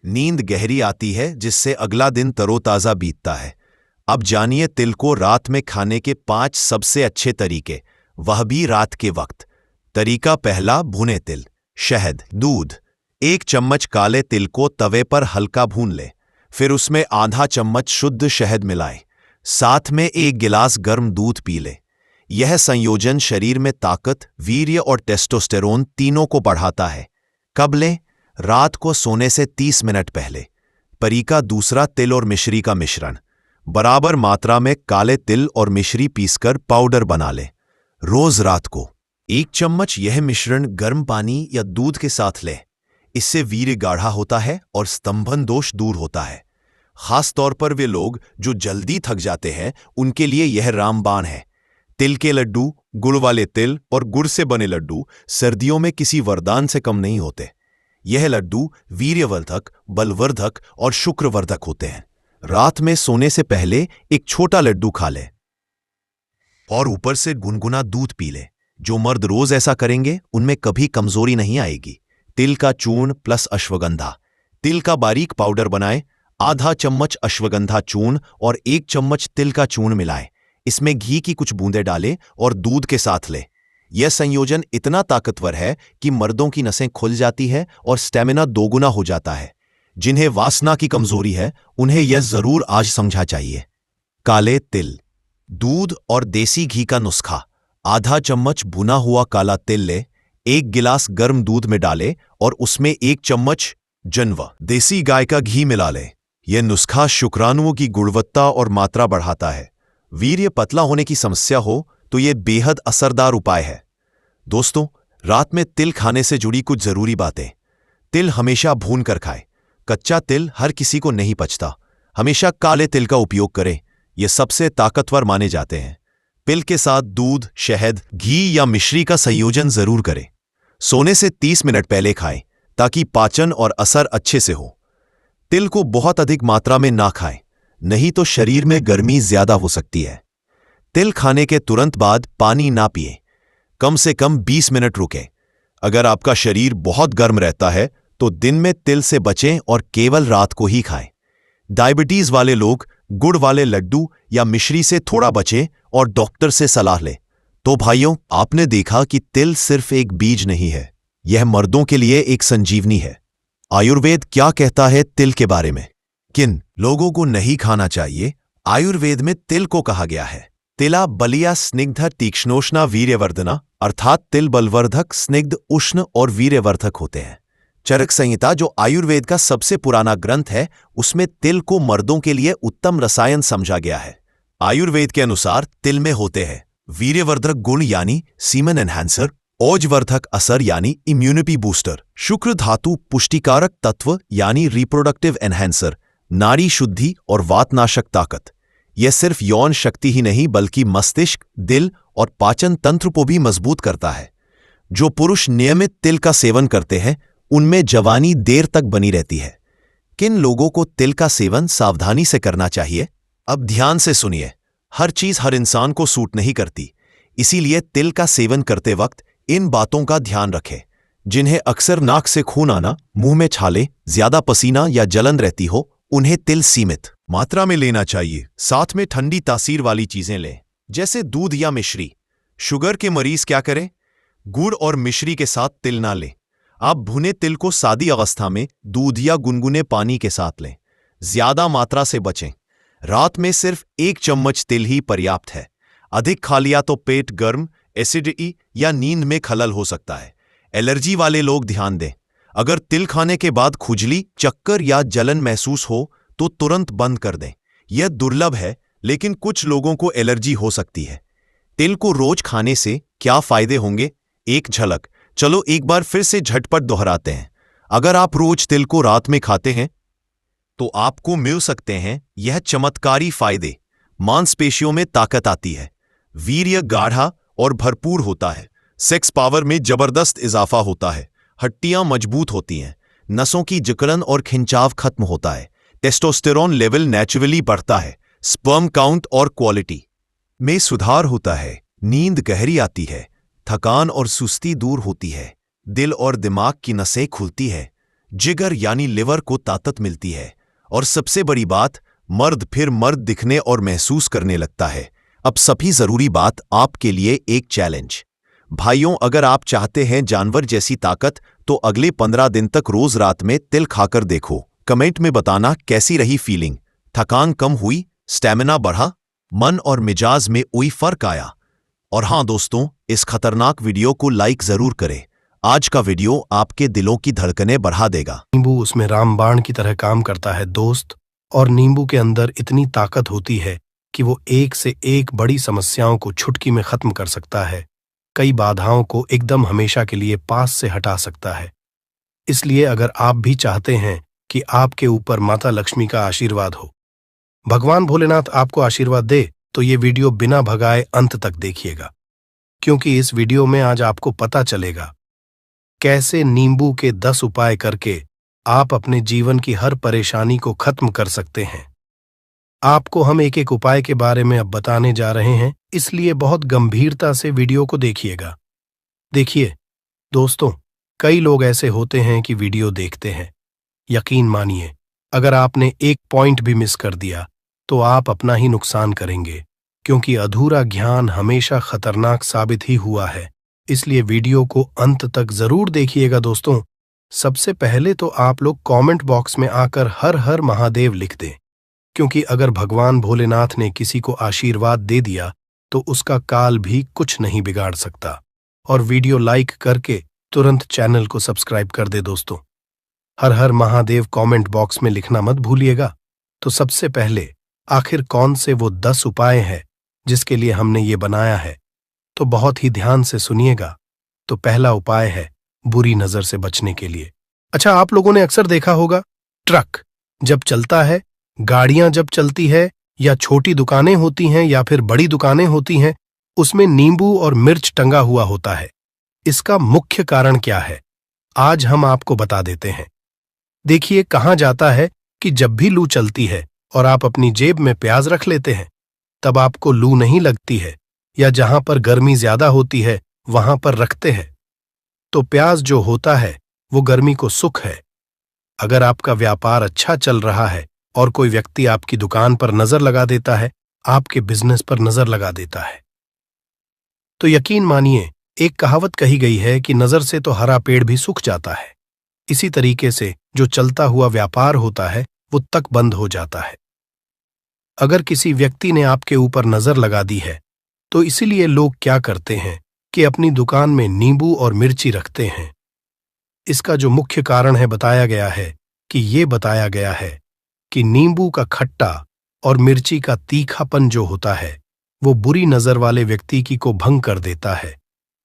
नींद गहरी आती है जिससे अगला दिन तरोताजा बीतता है। अब जानिए तिल को रात में खाने के 5 सबसे अच्छे तरीके, वह भी रात के वक्त। तरीका पहला, भुने तिल। शहद, दूध। 1 चम्मच काले तिल को तवे पर हल्का भून ले, फिर उसमें आधा चम्मच शुद्ध शहद मिलाएं। साथ में 1 गिलास गर्म दूध पी ले। यह संयोजन शरीर में ताकत, वीर्य और टेस्टोस्टेरोन तीनों को बढ़ाता है। कब लें? रात को सोने से 30 मिनट पहले। तरीका दूसरा, तिल और मिश्री का मिश्रण। बराबर मात्रा में काले तिल और मिश्री पीसकर पाउडर बना ले। रोज रात को 1 चम्मच यह मिश्रण गर्म पानी या दूध के साथ लें। इससे वीर्य गाढ़ा होता है और स्तंभन दोष दूर होता है। खास तौर पर वे लोग जो जल्दी थक जाते हैं, उनके लिए यह रामबाण है। तिल के लड्डू, गुड़ वाले तिल और गुड़ से बने लड्डू सर्दियों में किसी वरदान से कम नहीं होते। यह लड्डू वीर्यवर्धक, बलवर्धक और शुक्रवर्धक होते हैं। रात में सोने से पहले एक छोटा लड्डू खा ले और ऊपर से गुनगुना दूध पी ले। जो मर्द रोज ऐसा करेंगे उनमें कभी कमजोरी नहीं आएगी। तिल का चूर्ण प्लस अश्वगंधा। तिल का बारीक पाउडर बनाएं, आधा चम्मच अश्वगंधा चूर्ण और 1 चम्मच तिल का चूर्ण मिलाएं। इसमें घी की कुछ बूंदें डालें और दूध के साथ लें। यह संयोजन इतना ताकतवर है कि मर्दों की नसें खुल जाती है और स्टेमिना दोगुना हो जाता है। जिन्हें वासना की कमजोरी है उन्हें यह जरूर आज समझा चाहिए। काले तिल। दूध और देसी घी का नुस्खा। आधा चम्मच भुना हुआ काला तिल ले, 1 गिलास गर्म दूध में डाले और उसमें 1 चम्मच जन्व देसी गाय का घी मिला ले। यह नुस्खा शुक्राणुओं की गुणवत्ता और मात्रा बढ़ाता है। वीर्य पतला होने की समस्या हो तो यह बेहद असरदार उपाय है। दोस्तों, रात में तिल खाने से जुड़ी कुछ जरूरी बातें। तिल हमेशा भून कर खाएं। कच्चा तिल हर किसी को नहीं पचता। हमेशा काले तिल का उपयोग करें, ये सबसे ताकतवर माने जाते हैं। तिल के साथ दूध, शहद, घी या मिश्री का संयोजन जरूर करें। सोने से 30 मिनट पहले खाएं ताकि पाचन और असर अच्छे से हो। तिल को बहुत अधिक मात्रा में ना खाएं, नहीं तो शरीर में गर्मी ज्यादा हो सकती है। तिल खाने के तुरंत बाद पानी ना पिएं। कम से कम 20 मिनट रुकें। अगर आपका शरीर बहुत गर्म रहता है तो दिन में तिल से बचें और केवल रात को ही खाएं। डायबिटीज वाले लोग गुड़ वाले लड्डू या मिश्री से थोड़ा बचें और डॉक्टर से सलाह लें। तो भाइयों, आपने देखा कि तिल सिर्फ एक बीज नहीं है, यह मर्दों के लिए एक संजीवनी है। आयुर्वेद क्या कहता है तिल के बारे में? किन लोगों को नहीं खाना चाहिए? आयुर्वेद में तिल को कहा गया है तिला बलिया स्निग्ध तीक्ष्णोष्णा वीर्यवर्धना, अर्थात तिल बलवर्धक, स्निग्ध, उष्ण और वीर्यवर्धक होते हैं। चरक संहिता, जो आयुर्वेद का सबसे पुराना ग्रंथ है, उसमें तिल को मर्दों के लिए उत्तम रसायन समझा गया है। आयुर्वेद के अनुसार तिल में होते हैं वीर्यवर्धक गुण यानी सीमन एनहांसर, ओजवर्धक असर यानी इम्यूनिटी बूस्टर, शुक्र धातु पुष्टिकारक तत्व यानी रिप्रोडक्टिव एनहांसर, नाड़ी शुद्धि और वातनाशक ताकत। यह सिर्फ यौन शक्ति ही नहीं बल्कि मस्तिष्क, दिल और पाचन तंत्र को भी मजबूत करता है। जो पुरुष नियमित तिल का सेवन करते हैं उनमें जवानी देर तक बनी रहती है। किन लोगों को तिल का सेवन सावधानी से करना चाहिए? अब ध्यान से सुनिए। हर चीज हर इंसान को सूट नहीं करती, इसीलिए तिल का सेवन करते वक्त इन बातों का ध्यान रखें। जिन्हें अक्सर नाक से खून आना, मुंह में छाले, ज्यादा पसीना या जलन रहती हो, उन्हें तिल सीमित मात्रा में लेना चाहिए। साथ में ठंडी तासीर वाली चीजें लें, जैसे दूध या मिश्री। शुगर के मरीज क्या करें? गुड़ और मिश्री के साथ तिल ना लें। आप भुने तिल को सादी अवस्था में दूध या गुनगुने पानी के साथ लें। ज्यादा मात्रा से बचें। रात में सिर्फ 1 चम्मच तिल ही पर्याप्त है। अधिक खा लिया तो पेट गर्म, एसिडिटी या नींद में खलल हो सकता है। एलर्जी वाले लोग ध्यान दें। अगर तिल खाने के बाद खुजली, चक्कर या जलन महसूस हो तो तुरंत बंद कर दें। यह दुर्लभ है, लेकिन कुछ लोगों को एलर्जी हो सकती है। तिल को रोज खाने से क्या फायदे होंगे? एक झलक, चलो एक बार फिर से झटपट दोहराते हैं। अगर आप रोज तिल को रात में खाते हैं तो आपको मिल सकते हैं यह चमत्कारी फायदे। मांसपेशियों में ताकत आती है, वीर्य गाढ़ा और भरपूर होता है, सेक्स पावर में जबरदस्त इजाफा होता है, हड्डियां मजबूत होती हैं, नसों की जकड़न और खिंचाव खत्म होता है, टेस्टोस्टेरोन लेवल नेचुरली बढ़ता है, स्पर्म काउंट और क्वालिटी में सुधार होता है, नींद गहरी आती है, थकान और सुस्ती दूर होती है, दिल और दिमाग की नसें खुलती है, जिगर यानी लिवर को ताकत मिलती है, और सबसे बड़ी बात, मर्द फिर मर्द दिखने और महसूस करने लगता है। अब सभी जरूरी बात आपके लिए एक चैलेंज। भाइयों, अगर आप चाहते हैं जानवर जैसी ताकत तो अगले 15 दिन तक रोज रात में तिल खाकर देखो। कमेंट में बताना कैसी रही फीलिंग। थकान कम हुई, स्टैमिना बढ़ा, मन और मिजाज में कोई फर्क आया? और हाँ दोस्तों, इस खतरनाक वीडियो को लाइक जरूर करें। आज का वीडियो आपके दिलों की धड़कनें बढ़ा देगा। नींबू उसमें रामबाण की तरह काम करता है दोस्त, और नींबू के अंदर इतनी ताकत होती है कि वो एक से एक बड़ी समस्याओं को चुटकी में खत्म कर सकता है। कई बाधाओं को एकदम हमेशा के लिए पास से हटा सकता है। इसलिए अगर आप भी चाहते हैं कि आपके ऊपर माता लक्ष्मी का आशीर्वाद हो, भगवान भोलेनाथ आपको आशीर्वाद दे, तो ये वीडियो बिना भगाए अंत तक देखिएगा, क्योंकि इस वीडियो में आज आपको पता चलेगा कैसे नींबू के 10 उपाय करके आप अपने जीवन की हर परेशानी को खत्म कर सकते हैं। आपको हम एक एक उपाय के बारे में अब बताने जा रहे हैं, इसलिए बहुत गंभीरता से वीडियो को देखिएगा। देखिए दोस्तों, कई लोग ऐसे होते हैं कि वीडियो देखते हैं। यकीन मानिए, अगर आपने एक पॉइंट भी मिस कर दिया तो आप अपना ही नुकसान करेंगे, क्योंकि अधूरा ज्ञान हमेशा खतरनाक साबित ही हुआ है। इसलिए वीडियो को अंत तक जरूर देखिएगा दोस्तों। सबसे पहले तो आप लोग कमेंट बॉक्स में आकर हर हर महादेव लिख दें, क्योंकि अगर भगवान भोलेनाथ ने किसी को आशीर्वाद दे दिया तो उसका काल भी कुछ नहीं बिगाड़ सकता। और वीडियो लाइक करके तुरंत चैनल को सब्सक्राइब कर दे दोस्तों। हर हर महादेव कमेंट बॉक्स में लिखना मत भूलिएगा। तो सबसे पहले आखिर कौन से वो 10 उपाय हैं जिसके लिए हमने ये बनाया है, तो बहुत ही ध्यान से सुनिएगा। तो पहला उपाय है बुरी नजर से बचने के लिए। अच्छा, आप लोगों ने अक्सर देखा होगा, ट्रक जब चलता है, गाड़ियां जब चलती है, या छोटी दुकानें होती हैं या फिर बड़ी दुकानें होती हैं, उसमें नींबू और मिर्च टंगा हुआ होता है। इसका मुख्य कारण क्या है, आज हम आपको बता देते हैं। देखिए, कहा जाता है कि जब भी लू चलती है और आप अपनी जेब में प्याज रख लेते हैं, तब आपको लू नहीं लगती है, या जहां पर गर्मी ज्यादा होती है वहां पर रखते हैं तो प्याज जो होता है वो गर्मी को सुख है। अगर आपका व्यापार अच्छा चल रहा है और कोई व्यक्ति आपकी दुकान पर नजर लगा देता है, आपके बिजनेस पर नजर लगा देता है, तो यकीन मानिए, एक कहावत कही गई है कि नजर से तो हरा पेड़ भी सूख जाता है। इसी तरीके से जो चलता हुआ व्यापार होता है वो तक बंद हो जाता है। अगर किसी व्यक्ति ने आपके ऊपर नजर लगा दी है तो इसीलिए लोग क्या करते हैं कि अपनी दुकान में नींबू और मिर्ची रखते हैं। इसका जो मुख्य कारण है बताया गया है कि नींबू का खट्टा और मिर्ची का तीखापन जो होता है वो बुरी नजर वाले व्यक्ति की को भंग कर देता है,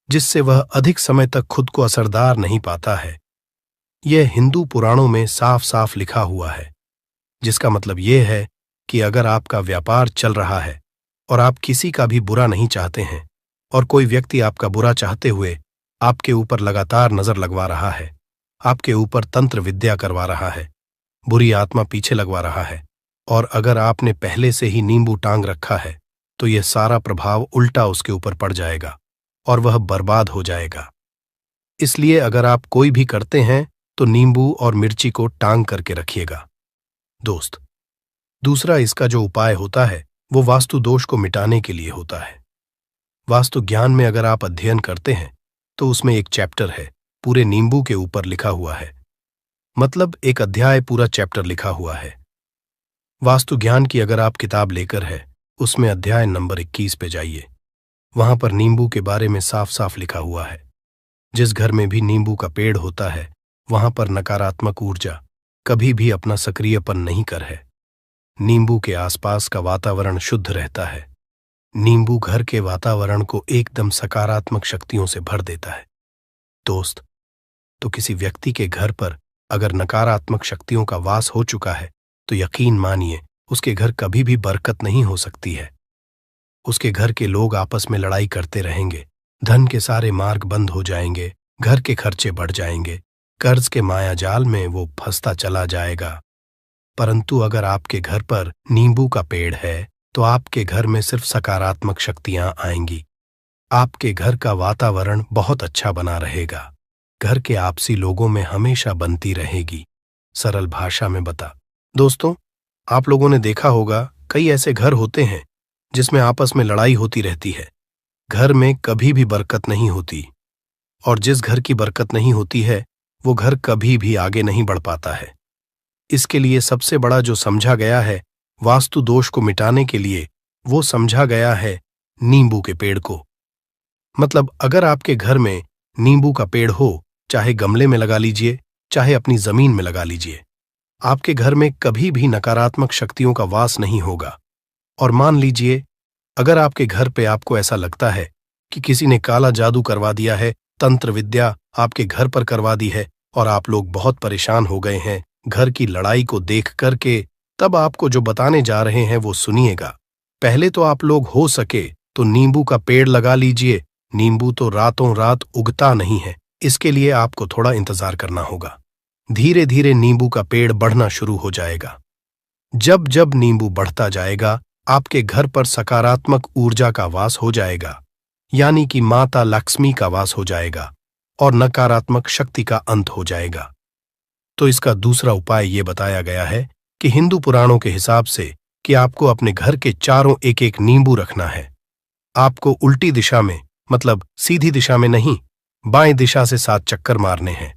जिससे वह अधिक समय तक खुद को असरदार नहीं पाता है। यह हिंदू पुराणों में साफ साफ लिखा हुआ है, जिसका मतलब यह है कि अगर आपका व्यापार चल रहा है और आप किसी का भी बुरा नहीं चाहते हैं, और कोई व्यक्ति आपका बुरा चाहते हुए आपके ऊपर लगातार नजर लगवा रहा है, आपके ऊपर तंत्र विद्या करवा रहा है, बुरी आत्मा पीछे लगवा रहा है, और अगर आपने पहले से ही नींबू टांग रखा है तो यह सारा प्रभाव उल्टा उसके ऊपर पड़ जाएगा और वह बर्बाद हो जाएगा। इसलिए अगर आप कोई भी करते हैं तो नींबू और मिर्ची को टांग करके रखिएगा दोस्त। दूसरा इसका जो उपाय होता है वो वास्तु दोष को मिटाने के लिए होता है। वास्तु ज्ञान में अगर आप अध्ययन करते हैं तो उसमें एक चैप्टर है पूरे नींबू के ऊपर लिखा हुआ है, मतलब एक अध्याय पूरा चैप्टर लिखा हुआ है। वास्तु ज्ञान की अगर आप किताब लेकर है, उसमें अध्याय नंबर 21 पे जाइए। वहां पर नींबू के बारे में साफ साफ लिखा हुआ है। जिस घर में भी नींबू का पेड़ होता है वहां पर नकारात्मक ऊर्जा कभी भी अपना सक्रियपन नहीं कर है। नींबू के आसपास का वातावरण शुद्ध रहता है। नींबू घर के वातावरण को एकदम सकारात्मक शक्तियों से भर देता है दोस्त। तो किसी व्यक्ति के घर पर अगर नकारात्मक शक्तियों का वास हो चुका है तो यकीन मानिए उसके घर कभी भी बरकत नहीं हो सकती है। उसके घर के लोग आपस में लड़ाई करते रहेंगे, धन के सारे मार्ग बंद हो जाएंगे, घर के खर्चे बढ़ जाएंगे, कर्ज के मायाजाल में वो फंसता चला जाएगा। परंतु अगर आपके घर पर नींबू का पेड़ है तो आपके घर में सिर्फ सकारात्मक शक्तियां आएंगी। आपके घर का वातावरण बहुत अच्छा बना रहेगा। घर के आपसी लोगों में हमेशा बनती रहेगी। सरल भाषा में बता दोस्तों, आप लोगों ने देखा होगा कई ऐसे घर होते हैं जिसमें आपस में लड़ाई होती रहती है। घर में कभी भी बरकत नहीं होती, और जिस घर की बरकत नहीं होती है वो घर कभी भी आगे नहीं बढ़ पाता है। इसके लिए सबसे बड़ा जो समझा गया है वास्तु दोष को मिटाने के लिए, वो समझा गया है नींबू के पेड़ को। मतलब अगर आपके घर में नींबू का पेड़ हो, चाहे गमले में लगा लीजिए चाहे अपनी जमीन में लगा लीजिए, आपके घर में कभी भी नकारात्मक शक्तियों का वास नहीं होगा। और मान लीजिए अगर आपके घर पे आपको ऐसा लगता है कि किसी ने काला जादू करवा दिया है, तंत्र विद्या आपके घर पर करवा दी है और आप लोग बहुत परेशान हो गए हैं घर की लड़ाई को देख करके, तब आपको जो बताने जा रहे हैं वो सुनिएगा। पहले तो आप लोग हो सके तो नींबू का पेड़ लगा लीजिए। नींबू तो रातों रात उगता नहीं है, इसके लिए आपको थोड़ा इंतजार करना होगा। धीरे धीरे नींबू का पेड़ बढ़ना शुरू हो जाएगा। जब जब नींबू बढ़ता जाएगा, आपके घर पर सकारात्मक ऊर्जा का वास हो जाएगा, यानी कि माता लक्ष्मी का वास हो जाएगा और नकारात्मक शक्ति का अंत हो जाएगा। तो इसका दूसरा उपाय ये बताया गया है कि हिंदू पुराणों के हिसाब से कि आपको अपने घर के चारों एक एक नींबू रखना है। आपको उल्टी दिशा में, मतलब सीधी दिशा में नहीं, बाएं दिशा से 7 चक्कर मारने हैं।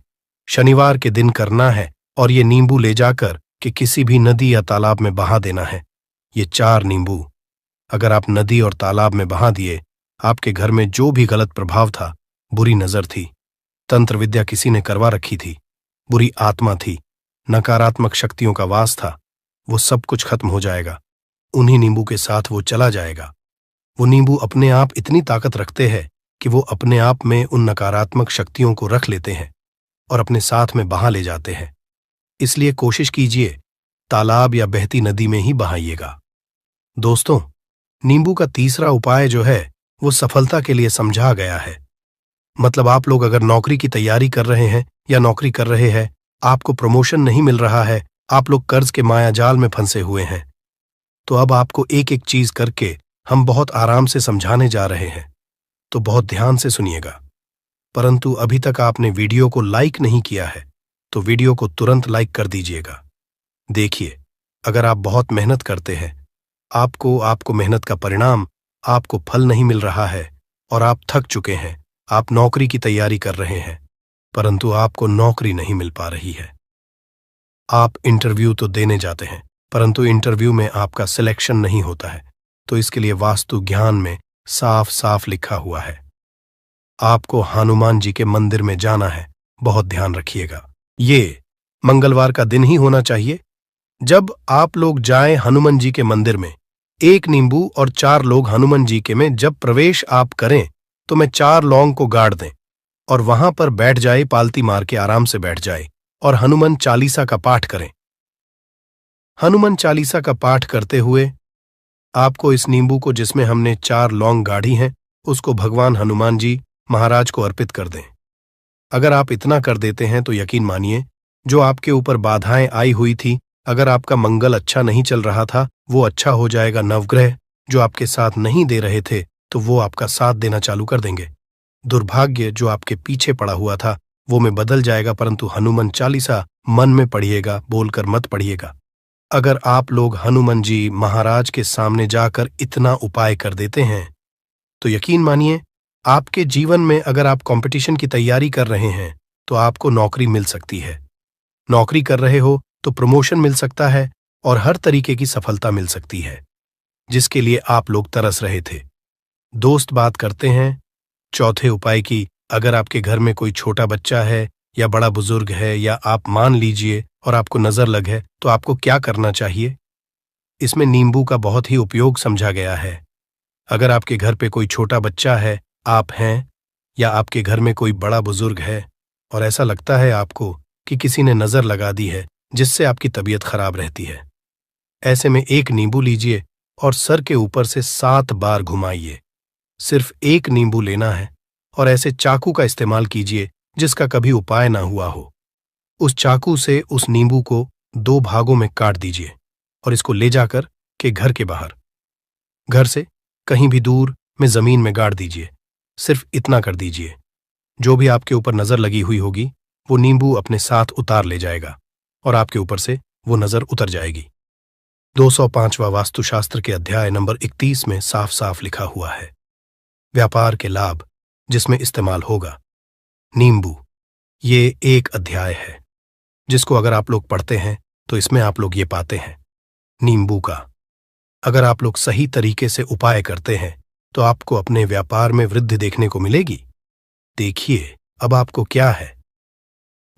शनिवार के दिन करना है और ये नींबू ले जाकर कि किसी भी नदी या तालाब में बहा देना है। ये 4 नींबू अगर आप नदी और तालाब में बहा दिए, आपके घर में जो भी गलत प्रभाव था, बुरी नजर थी, तंत्र विद्या किसी ने करवा रखी थी, बुरी आत्मा थी, नकारात्मक शक्तियों का वास था, वो सब कुछ खत्म हो जाएगा। उन्हीं नींबू के साथ वो चला जाएगा। वो नींबू अपने आप इतनी ताकत रखते हैं कि वो अपने आप में उन नकारात्मक शक्तियों को रख लेते हैं और अपने साथ में बहा ले जाते हैं। इसलिए कोशिश कीजिए तालाब या बहती नदी में ही बहाइएगा। दोस्तों, नींबू का तीसरा उपाय जो है वो सफलता के लिए समझा गया है। मतलब आप लोग अगर नौकरी की तैयारी कर रहे हैं या नौकरी कर रहे हैं, आपको प्रमोशन नहीं मिल रहा है, आप लोग कर्ज के मायाजाल में फंसे हुए हैं, तो अब आपको एक एक चीज करके हम बहुत आराम से समझाने जा रहे हैं, तो बहुत ध्यान से सुनिएगा। परंतु अभी तक आपने वीडियो को लाइक नहीं किया है तो वीडियो को तुरंत लाइक कर दीजिएगा। देखिए, अगर आप बहुत मेहनत करते हैं, आपको मेहनत का परिणाम, आपको फल नहीं मिल रहा है और आप थक चुके हैं, आप नौकरी की तैयारी कर रहे हैं परंतु आपको नौकरी नहीं मिल पा रही है। आप इंटरव्यू तो देने जाते हैं परंतु इंटरव्यू में आपका सिलेक्शन नहीं होता है, तो इसके लिए वास्तु ज्ञान में साफ साफ लिखा हुआ है, आपको हनुमान जी के मंदिर में जाना है। बहुत ध्यान रखिएगा, ये मंगलवार का दिन ही होना चाहिए। जब आप लोग जाएं हनुमान जी के मंदिर में, 1 नींबू और 4 लोग हनुमान जी के में जब प्रवेश आप करें तो मैं 4 लौंग को गाड़ दें और वहां पर बैठ जाए, पालती मार के आराम से बैठ जाए और हनुमान चालीसा का पाठ करें। हनुमान चालीसा का पाठ करते हुए आपको इस नींबू को, जिसमें हमने 4 लौंग गाढ़ी हैं, उसको भगवान हनुमान जी महाराज को अर्पित कर दें। अगर आप इतना कर देते हैं तो यकीन मानिए, जो आपके ऊपर बाधाएं आई हुई थी, अगर आपका मंगल अच्छा नहीं चल रहा था, वो अच्छा हो जाएगा। नवग्रह जो आपके साथ नहीं दे रहे थे तो वो आपका साथ देना चालू कर देंगे। दुर्भाग्य जो आपके पीछे पड़ा हुआ था वो में बदल जाएगा। परंतु हनुमान चालीसा मन में पढ़िएगा, बोलकर मत पढ़िएगा। अगर आप लोग हनुमान जी महाराज के सामने जाकर इतना उपाय कर देते हैं तो यकीन मानिए, आपके जीवन में अगर आप कंपटीशन की तैयारी कर रहे हैं तो आपको नौकरी मिल सकती है। नौकरी कर रहे हो तो प्रमोशन मिल सकता है और हर तरीके की सफलता मिल सकती है, जिसके लिए आप लोग तरस रहे थे। दोस्त बात करते हैं चौथे उपाय की। अगर आपके घर में कोई छोटा बच्चा है या बड़ा बुजुर्ग है, या आप मान लीजिए और आपको नजर लग है, तो आपको क्या करना चाहिए? इसमें नींबू का बहुत ही उपयोग समझा गया है। अगर आपके घर पे कोई छोटा बच्चा है, आप हैं, या आपके घर में कोई बड़ा बुजुर्ग है और ऐसा लगता है आपको कि किसी ने नजर लगा दी है जिससे आपकी तबीयत खराब रहती है, ऐसे में 1 नींबू लीजिए और सर के ऊपर से 7 बार घुमाइए। सिर्फ 1 नींबू लेना है और ऐसे चाकू का इस्तेमाल कीजिए जिसका कभी उपाय ना हुआ हो। उस चाकू से उस नींबू को 2 भागों में काट दीजिए और इसको ले जाकर के घर के बाहर, घर से कहीं भी दूर में जमीन में गाड़ दीजिए। सिर्फ इतना कर दीजिए, जो भी आपके ऊपर नजर लगी हुई होगी वो नींबू अपने साथ उतार ले जाएगा और आपके ऊपर से वो नजर उतर जाएगी। 205वां वास्तुशास्त्र के अध्याय नंबर 31 में साफ साफ लिखा हुआ है, व्यापार के लाभ जिसमें इस्तेमाल होगा नींबू। ये एक अध्याय है जिसको अगर आप लोग पढ़ते हैं तो इसमें आप लोग ये पाते हैं नींबू का अगर आप लोग सही तरीके से उपाय करते हैं तो आपको अपने व्यापार में वृद्धि देखने को मिलेगी। देखिए अब आपको क्या है।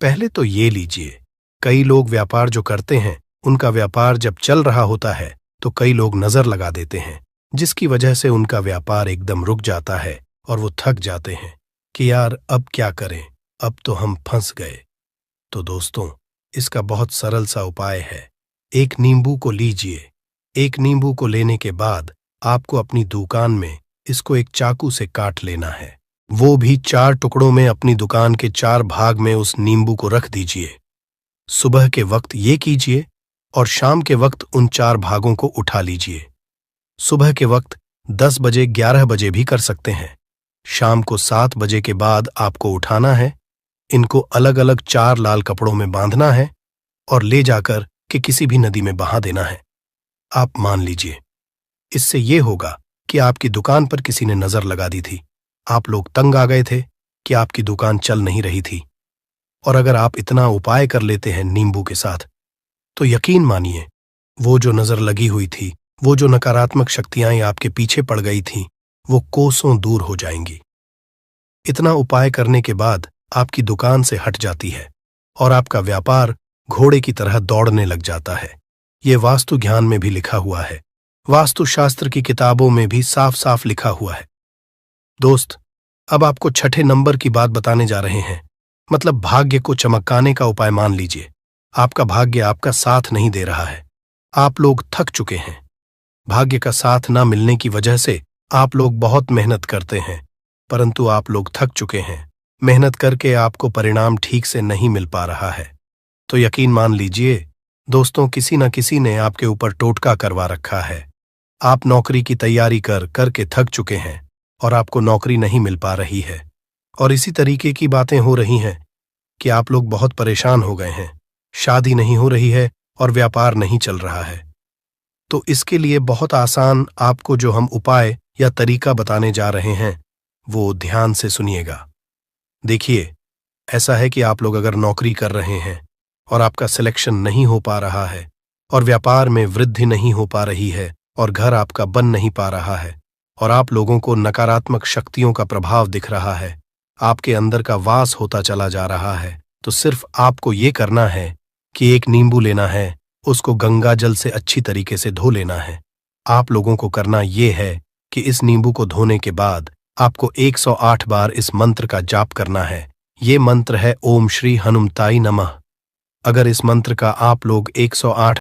पहले तो ये लीजिए, कई लोग व्यापार जो करते हैं उनका व्यापार जब चल रहा होता है तो कई लोग नजर लगा देते हैं, जिसकी वजह से उनका व्यापार एकदम रुक जाता है और वो थक जाते हैं कि यार अब क्या करें, अब तो हम फंस गए। तो दोस्तों, इसका बहुत सरल सा उपाय है। 1 नींबू को लीजिए। 1 नींबू को लेने के बाद आपको अपनी दुकान में इसको एक चाकू से काट लेना है। वो भी 4 टुकड़ों में अपनी दुकान के 4 भाग में उस नींबू को रख दीजिए। सुबह के वक्त ये कीजिए और शाम के वक्त उन 4 भागों को उठा लीजिए। सुबह के वक्त 10 बजे 11 बजे भी कर सकते हैं। शाम को 7 बजे के बाद आपको उठाना है। इनको अलग अलग 4 लाल कपड़ों में बांधना है और ले जाकर के किसी भी नदी में बहा देना है। आप मान लीजिए, इससे यह होगा कि आपकी दुकान पर किसी ने नजर लगा दी थी। आप लोग तंग आ गए थे कि आपकी दुकान चल नहीं रही थी, और अगर आप इतना उपाय कर लेते हैं नींबू के साथ, तो यकीन मानिए, वो जो नजर लगी हुई थी, वो जो नकारात्मक शक्तियां आपके पीछे पड़ गई थीं, वो कोसों दूर हो जाएंगी। इतना उपाय करने के बाद आपकी दुकान से हट जाती है और आपका व्यापार घोड़े की तरह दौड़ने लग जाता है। ये वास्तु ज्ञान में भी लिखा हुआ है, वास्तुशास्त्र की किताबों में भी साफ साफ लिखा हुआ है। दोस्त, अब आपको 6ठे नंबर की बात बताने जा रहे हैं, मतलब भाग्य को चमकाने का उपाय। मान लीजिए आपका भाग्य आपका साथ नहीं दे रहा है। आप लोग थक चुके हैं। भाग्य का साथ ना मिलने की वजह से आप लोग बहुत मेहनत करते हैं, परंतु आप लोग थक चुके हैं। मेहनत करके आपको परिणाम ठीक से नहीं मिल पा रहा है। तो यकीन मान लीजिए दोस्तों, किसी न किसी ने आपके ऊपर टोटका करवा रखा है। आप नौकरी की तैयारी करके थक चुके हैं और आपको नौकरी नहीं मिल पा रही है, और इसी तरीके की बातें हो रही हैं कि आप लोग बहुत परेशान हो गए हैं। शादी नहीं हो रही है और व्यापार नहीं चल रहा है। तो इसके लिए बहुत आसान आपको जो हम उपाय या तरीका बताने जा रहे हैं, वो ध्यान से सुनिएगा। देखिए, ऐसा है कि आप लोग अगर नौकरी कर रहे हैं और आपका सिलेक्शन नहीं हो पा रहा है, और व्यापार में वृद्धि नहीं हो पा रही है, और घर आपका बन नहीं पा रहा है, और आप लोगों को नकारात्मक शक्तियों का प्रभाव दिख रहा है, आपके अंदर का वास होता चला जा रहा है, तो सिर्फ आपको ये करना है कि एक नींबू लेना है, उसको गंगा जल से अच्छी तरीके से धो लेना है। आप लोगों को करना ये है कि इस नींबू को धोने के बाद आपको 108 बार इस मंत्र का जाप करना है। ये मंत्र है ओम श्री हनुमताई नमः। अगर इस मंत्र का आप लोग 108